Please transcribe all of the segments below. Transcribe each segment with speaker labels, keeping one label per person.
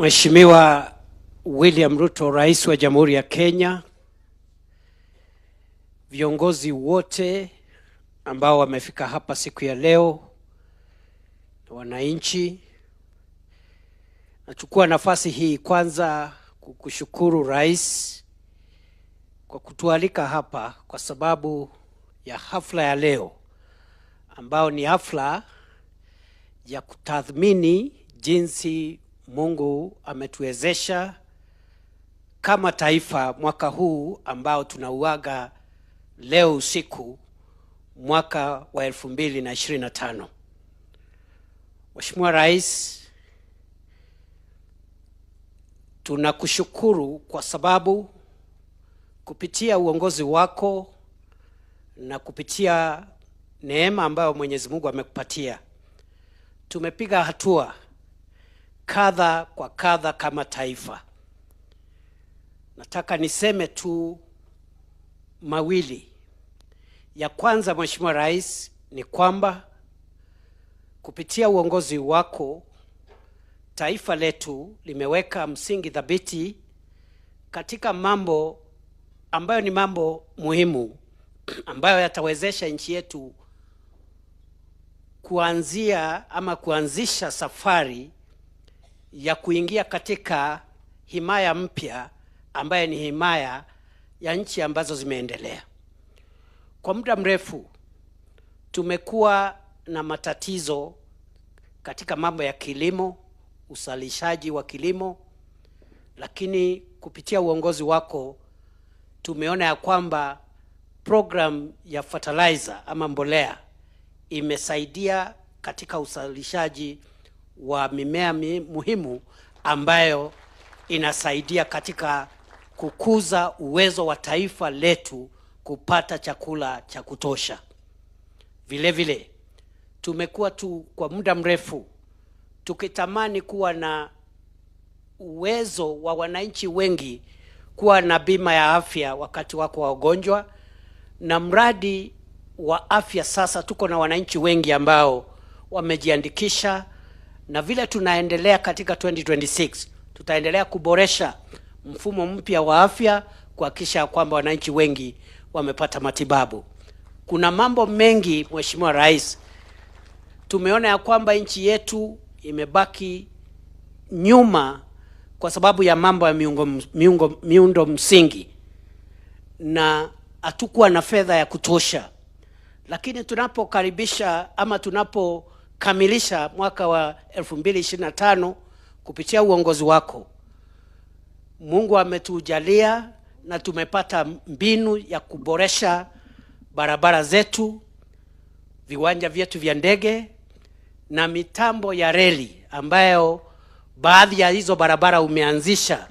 Speaker 1: Mheshimiwa William Ruto, Rais wa Jamhuri ya Kenya, viongozi wote ambao wamefika hapa siku ya leo, wananchi, nachukua nafasi hii kwanza kukushukuru Rais kwa kutualika hapa kwa sababu ya hafla ya leo ambao ni hafla ya kutathmini jinsi Mungu ametuwezesha kama taifa mwaka huu ambao tunauaga leo usiku, mwaka wa 2025. Mheshimiwa Rais, tunakushukuru kwa sababu kupitia uongozi wako na kupitia neema ambayo Mwenyezi Mungu amekupatia, tumepiga hatua kadha kwa kadha kama taifa. Nataka niseme tu mawili. Ya kwanza, Mheshimiwa Rais, ni kwamba kupitia uongozi wako taifa letu limeweka msingi thabiti katika mambo ambayo ni mambo muhimu ambayo yatawezesha nchi yetu kuanzisha safari ya kuingia katika himaya mpya ambayo ni himaya ya nchi ambazo zimeendelea. Kwa muda mrefu tumekuwa na matatizo katika mambo ya kilimo, uzalishaji wa kilimo, lakini kupitia uongozi wako tumeona ya kwamba program ya fertilizer ama mbolea imesaidia katika uzalishaji wa mimea muhimu ambayo inasaidia katika kukuza uwezo wa taifa letu kupata chakula cha kutosha. Vile vile tumekuwa kwa muda mrefu tukitamani kuwa na uwezo wa wananchi wengi kuwa na bima ya afya wakati wako wa ugonjwa, na mradi wa afya sasa tuko na wananchi wengi ambao wamejiandikisha, na vile tunaendelea katika 2026 tutaendelea kuboresha mfumo mpya wa afya kuhakikisha kwamba wananchi wengi wamepata matibabu. Kuna mambo mengi Mheshimiwa Rais, tumeona ya kwamba nchi yetu imebaki nyuma kwa sababu ya mambo ya miundo msingi na hatukuwa na fedha ya kutosha. Lakini tunapokamilisha mwaka wa 2025 kupitia uongozi wako, Mungu ametujalia na tumepata mbinu ya kuboresha barabara zetu, viwanja vyetu vya ndege na mitambo ya reli ambayo baadhi ya hizo barabara umeanzisha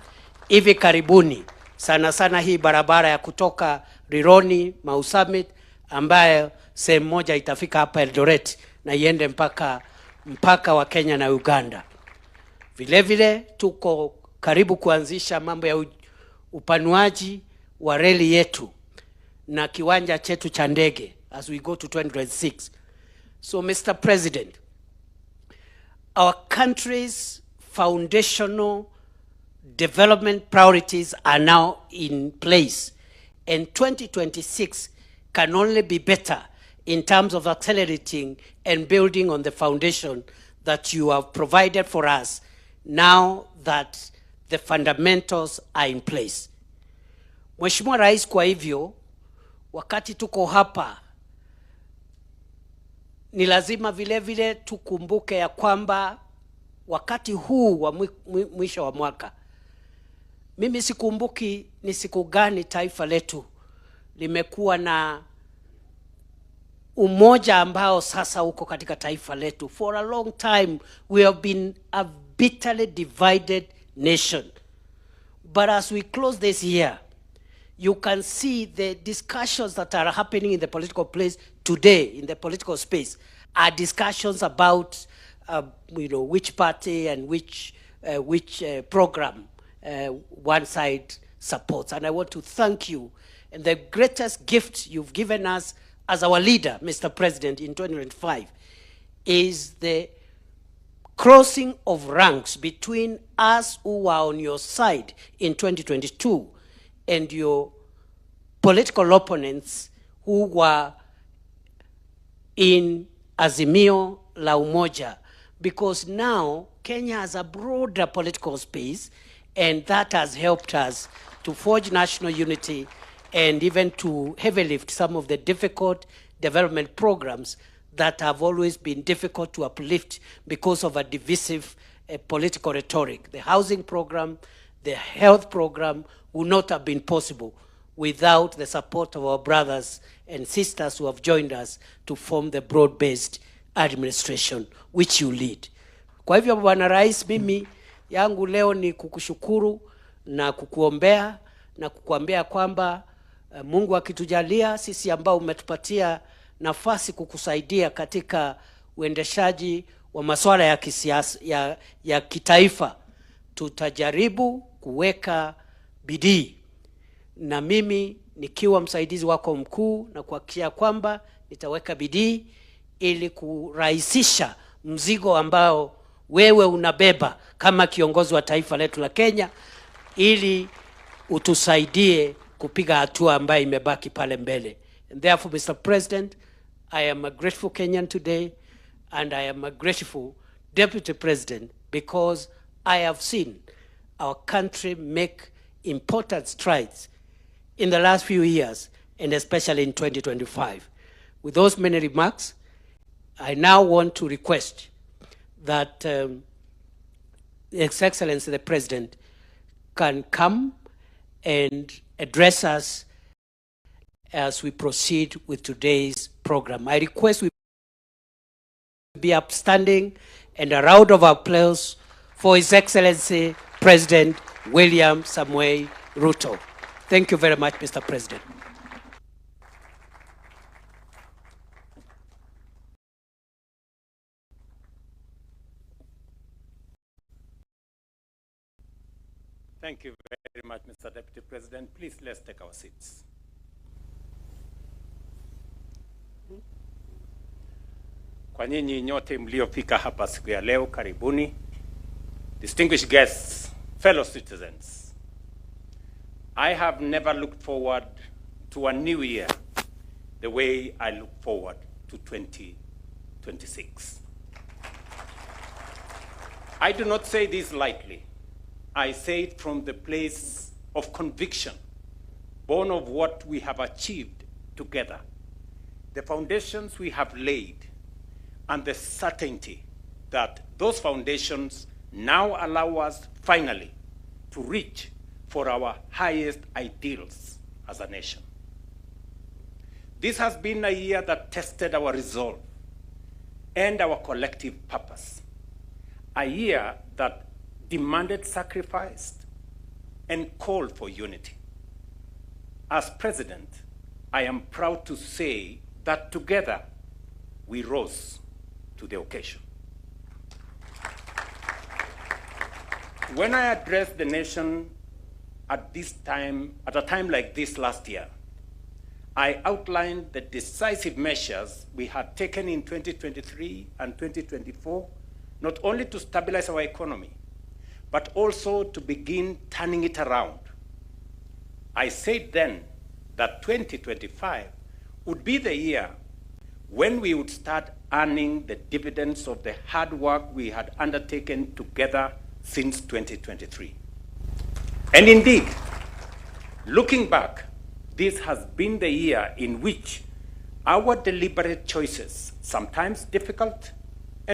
Speaker 1: hivi karibuni. Sana sana hii barabara ya kutoka Rironi, Mau Summit, ambayo sehemu moja itafika hapa Eldoret na iende mpaka wa Kenya na Uganda. Vile vile tuko karibu kuanzisha mambo ya upanuaji wa reli yetu na kiwanja chetu cha ndege as we go to 2026. So Mr. President, our country's foundational development priorities are now in place, and 2026 can only be better in terms of accelerating and building on the foundation that you have provided for us now that the fundamentals are in place. Mheshimiwa Rais, kwa hivyo wakati tuko hapa ni lazima vile vile tukumbuke ya kwamba wakati huu wa mwisho wa mwaka, mimi sikumbuki ni siku gani taifa letu limekuwa na umoja ambao sasa uko katika taifa letu. For a long time we have been a bitterly divided nation, but as we close this year, you can see the discussions that are happening in the political place today, in the political space, are discussions about which party and which program one side supports. And I want to thank you. And the greatest gift you've given us as our leader, Mr. President, in 2025, is the crossing of ranks between us who were on your side in 2022 and your political opponents who were in Azimio la Umoja, because now Kenya has a broader political space, and that has helped us to forge national unity and even to heavy lift some of the difficult development programs that have always been difficult to uplift because of a divisive political rhetoric. The housing program, the health program would not have been possible without the support of our brothers and sisters who have joined us to form the broad-based administration which you lead. Kwa hivyo Bwana Rais, mimi yangu leo ni kukushukuru na kukuombea na kukuambia kwamba Mungu akitujalia sisi ambao umetupatia nafasi kukusaidia katika uendeshaji wa masuala ya kisiasa ya kitaifa, tutajaribu kuweka bidii, na mimi nikiwa msaidizi wako mkuu na kuhakikisha kwamba nitaweka bidii ili kurahisisha mzigo ambao wewe unabeba kama kiongozi wa taifa letu la Kenya, ili utusaidie kupiga hatua ambayo imebaki pale mbele. And therefore, Mr. President, I am a grateful Kenyan today, and I am a grateful Deputy President, because I have seen our country make important strides in the last few years, and especially in 2025. With those many remarks, I now want to request that His Excellency the President can come and address us as we proceed with today's program. I request we be upstanding and a round of applause for His Excellency President William Samoei Ruto. Thank you very much, Mr. President.
Speaker 2: Thank you very much, Mr. Deputy President. Please, let's take our seats. Kwa nyinyi nyote mliofika hapa siku ya leo, karibuni. Distinguished guests, fellow citizens, I have never looked forward to a new year the way I look forward to 2026. I do not say this lightly. I say it from the place of conviction, born of what we have achieved together, the foundations we have laid, and the certainty that those foundations now allow us finally to reach for our highest ideals as a nation. This has been a year that tested our resolve and our collective purpose, a year that demanded sacrifice and called for unity. As President, I am proud to say that together we rose to the occasion. When I addressed the nation at a time like this last year, I outlined the decisive measures we had taken in 2023 and 2024, not only to stabilize our economy, but also to begin turning it around. I said then that 2025 would be the year when we would start earning the dividends of the hard work we had undertaken together since 2023. And indeed, looking back, this has been the year in which our deliberate choices, sometimes difficult,